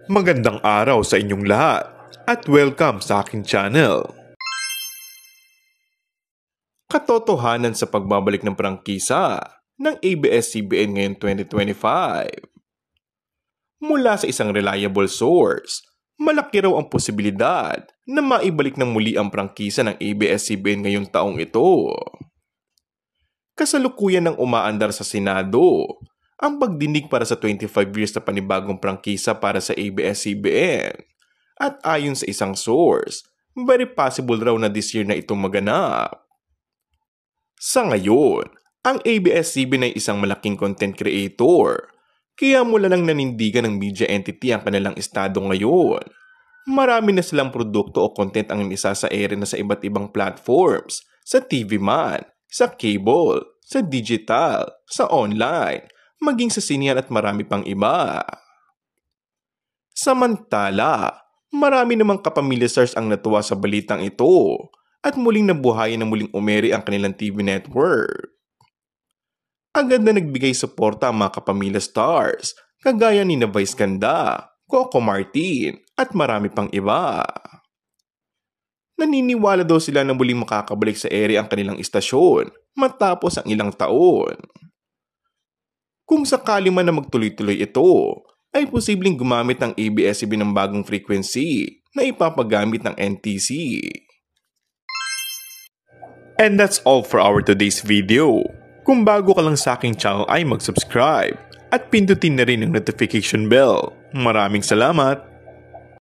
Magandang araw sa inyong lahat at welcome sa aking channel. Katotohanan sa pagbabalik ng prangkisa ng ABS-CBN ngayong 2025. Mula sa isang reliable source, malaki raw ang posibilidad na maibalik ng muli ang prangkisa ng ABS-CBN ngayong taong ito. Kasalukuyan ng umaandar sa Senado ang pagdinig para sa 25 years na panibagong prangkisa para sa ABS-CBN. At ayon sa isang source, very possible raw na this year na itong maganap. Sa ngayon, ang ABS-CBN ay isang malaking content creator. Kaya mula nang nanindigan ng media entity ang kanilang estado ngayon, marami na silang produkto o content ang isa sa ere na sa iba't ibang platforms, sa TV man, sa cable, sa digital, sa online, maging sa sinihan at marami pang iba. Samantala, marami namang kapamilya stars ang natuwa sa balitang ito at muling nabuhayan na muling umere ang kanilang TV network. Agad na nagbigay suporta ang mga kapamilya stars kagaya ni Vice Ganda, Coco Martin at marami pang iba. Naniniwala daw sila na muling makakabalik sa ere ang kanilang istasyon matapos ang ilang taon. Kung sakali man na magtuloy-tuloy ito, ay posibleng gumamit ng ABS-CBN ng bagong frequency na ipapagamit ng NTC. And that's all for our today's video. Kung bago ka lang sa aking channel ay mag-subscribe at pindutin na rin ang notification bell. Maraming salamat!